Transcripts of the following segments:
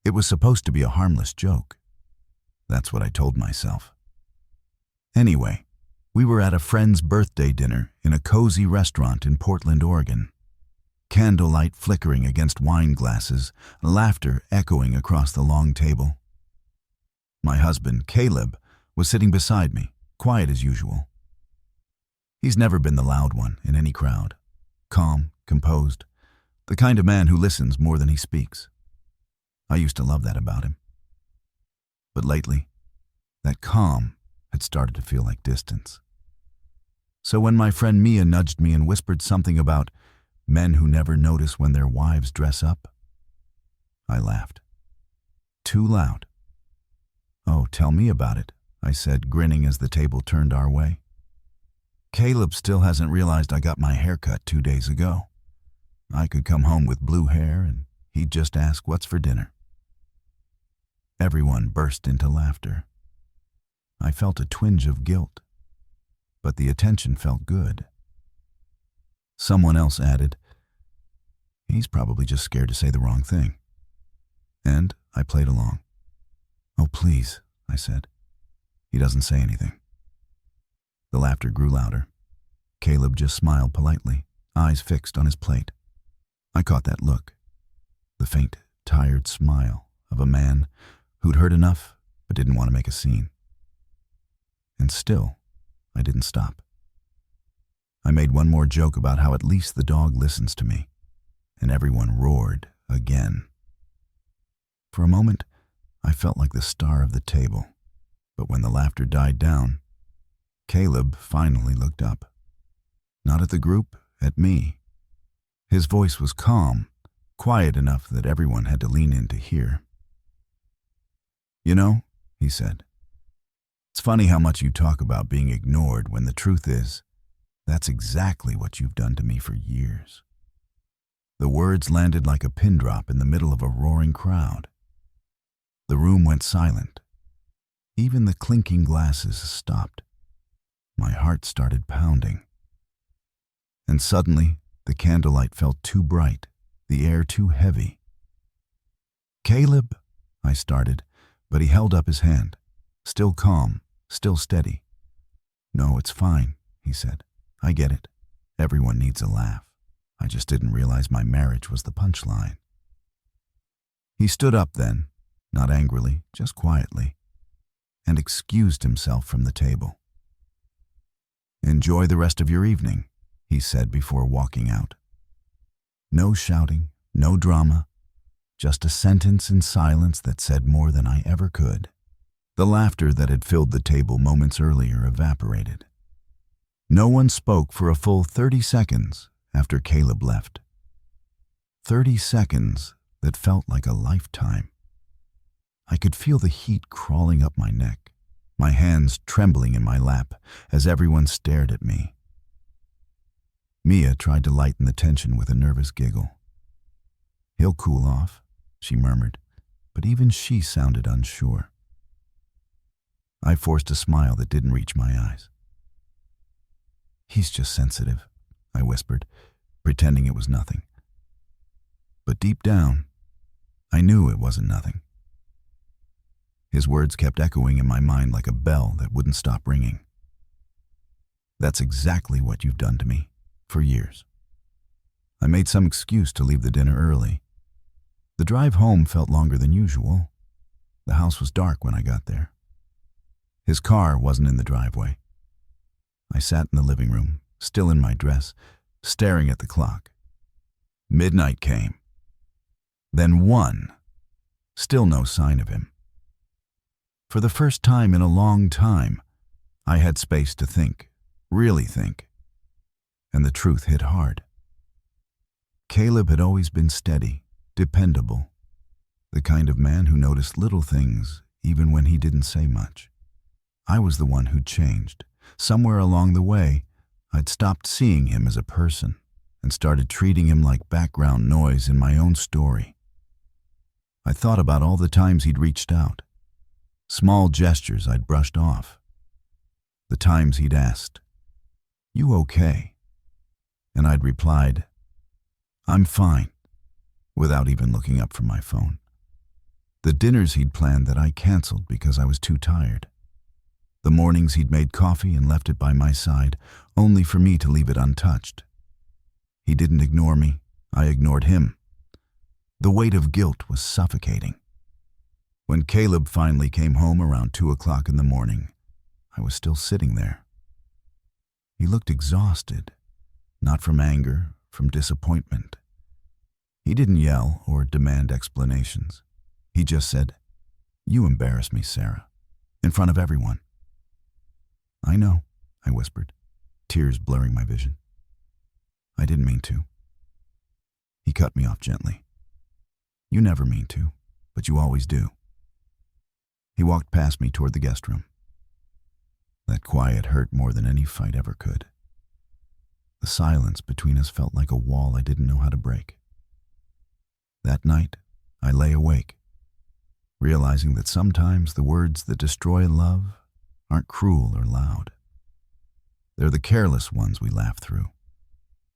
It was supposed to be a harmless joke. That's what I told myself. Anyway, we were at a friend's birthday dinner in a cozy restaurant in Portland, Oregon. Candlelight flickering against wine glasses, laughter echoing across the long table. My husband, Caleb, was sitting beside me, quiet as usual. He's never been the loud one in any crowd. Calm, composed, the kind of man who listens more than he speaks. I used to love that about him. But lately, that calm had started to feel like distance. So when my friend Mia nudged me and whispered something about men who never notice when their wives dress up, I laughed. Too loud. "Oh, tell me about it," I said, grinning as the table turned our way. "Caleb still hasn't realized I got my hair cut 2 days ago. I could come home with blue hair and he'd just ask, 'What's for dinner?'" Everyone burst into laughter. I felt a twinge of guilt, but the attention felt good. Someone else added, "He's probably just scared to say the wrong thing." And I played along. "Oh, please," I said. "He doesn't say anything." The laughter grew louder. Caleb just smiled politely, eyes fixed on his plate. I caught that look, the faint, tired smile of a man who'd heard enough but didn't want to make a scene. And still, I didn't stop. I made one more joke about how at least the dog listens to me, and everyone roared again. For a moment, I felt like the star of the table, but when the laughter died down, Caleb finally looked up. Not at the group, at me. His voice was calm, quiet enough that everyone had to lean in to hear. "You know," he said, "it's funny how much you talk about being ignored when the truth is, that's exactly what you've done to me for years." The words landed like a pin drop in the middle of a roaring crowd. The room went silent. Even the clinking glasses stopped. My heart started pounding. And suddenly, the candlelight felt too bright, the air too heavy. "Caleb," I started, but he held up his hand, still calm, still steady. "No, it's fine," he said. "I get it. Everyone needs a laugh. I just didn't realize my marriage was the punchline." He stood up then, not angrily, just quietly, and excused himself from the table. "Enjoy the rest of your evening," he said before walking out. No shouting, no drama, just a sentence in silence that said more than I ever could. The laughter that had filled the table moments earlier evaporated. No one spoke for a full 30 seconds after Caleb left. 30 seconds that felt like a lifetime. I could feel the heat crawling up my neck, my hands trembling in my lap as everyone stared at me. Mia tried to lighten the tension with a nervous giggle. "He'll cool off," she murmured, but even she sounded unsure. I forced a smile that didn't reach my eyes. "He's just sensitive," I whispered, pretending it was nothing. But deep down, I knew it wasn't nothing. His words kept echoing in my mind like a bell that wouldn't stop ringing. "That's exactly what you've done to me, for years." I made some excuse to leave the dinner early. The drive home felt longer than usual. The house was dark when I got there. His car wasn't in the driveway. I sat in the living room, still in my dress, staring at the clock. Midnight came. Then 1. Still no sign of him. For the first time in a long time, I had space to think, really think. And the truth hit hard. Caleb had always been steady, dependable, the kind of man who noticed little things even when he didn't say much. I was the one who'd changed. Somewhere along the way, I'd stopped seeing him as a person and started treating him like background noise in my own story. I thought about all the times he'd reached out, small gestures I'd brushed off, the times he'd asked, "You okay?" And I'd replied, "I'm fine," without even looking up from my phone. The dinners he'd planned that I canceled because I was too tired. The mornings he'd made coffee and left it by my side, only for me to leave it untouched. He didn't ignore me. I ignored him. The weight of guilt was suffocating. When Caleb finally came home around 2 o'clock in the morning, I was still sitting there. He looked exhausted, not from anger, from disappointment. He didn't yell or demand explanations. He just said, "You embarrass me, Sarah, in front of everyone." "I know," I whispered, tears blurring my vision. "I didn't mean to." He cut me off gently. "You never mean to, but you always do." He walked past me toward the guest room. That quiet hurt more than any fight ever could. The silence between us felt like a wall I didn't know how to break. That night, I lay awake, realizing that sometimes the words that destroy love aren't cruel or loud. They're the careless ones we laugh through,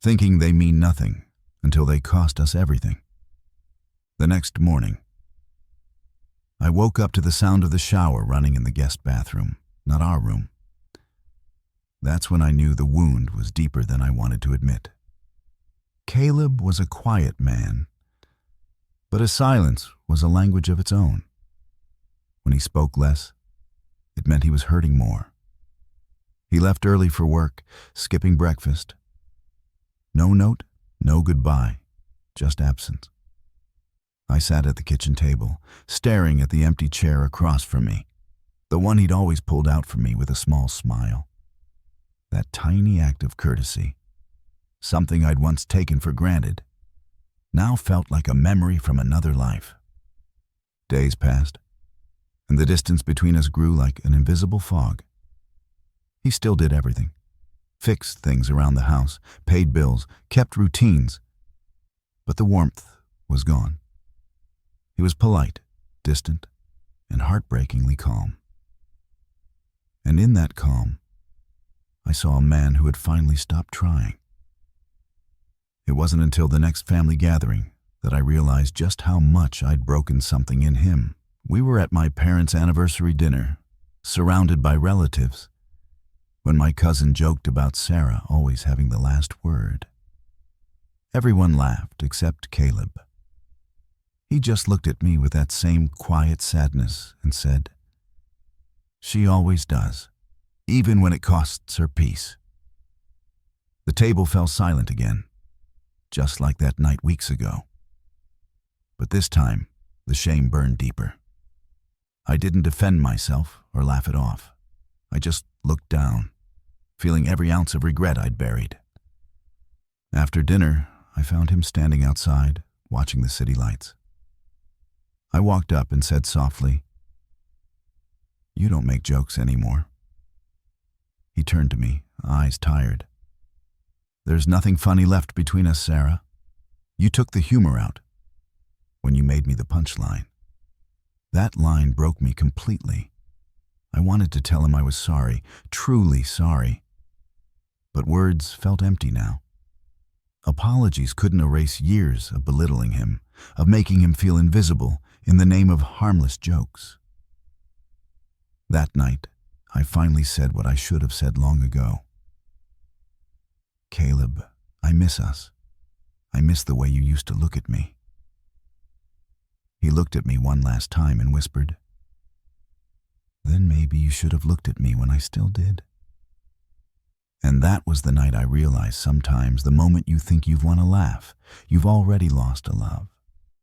thinking they mean nothing until they cost us everything. The next morning, I woke up to the sound of the shower running in the guest bathroom, not our room. That's when I knew the wound was deeper than I wanted to admit. Caleb was a quiet man, but his silence was a language of its own. When he spoke less, it meant he was hurting more. He left early for work, skipping breakfast. No note, no goodbye, just absence. I sat at the kitchen table, staring at the empty chair across from me, the one he'd always pulled out for me with a small smile. That tiny act of courtesy, something I'd once taken for granted, now felt like a memory from another life. Days passed, and the distance between us grew like an invisible fog. He still did everything. Fixed things around the house, paid bills, kept routines. But the warmth was gone. He was polite, distant, and heartbreakingly calm. And in that calm, I saw a man who had finally stopped trying. It wasn't until the next family gathering that I realized just how much I'd broken something in him. We were at my parents' anniversary dinner, surrounded by relatives, when my cousin joked about Sarah always having the last word. Everyone laughed except Caleb. He just looked at me with that same quiet sadness and said, "She always does, even when it costs her peace." The table fell silent again, just like that night weeks ago. But this time, the shame burned deeper. I didn't defend myself or laugh it off. I just looked down, feeling every ounce of regret I'd buried. After dinner, I found him standing outside, watching the city lights. I walked up and said softly, "You don't make jokes anymore." He turned to me, eyes tired. "There's nothing funny left between us, Sarah. You took the humor out when you made me the punchline." That line broke me completely. I wanted to tell him I was sorry, truly sorry. But words felt empty now. Apologies couldn't erase years of belittling him, of making him feel invisible in the name of harmless jokes. That night, I finally said what I should have said long ago. "Caleb, I miss us. I miss the way you used to look at me." He looked at me one last time and whispered, "Then maybe you should have looked at me when I still did." And that was the night I realized sometimes the moment you think you've won a laugh, you've already lost a love.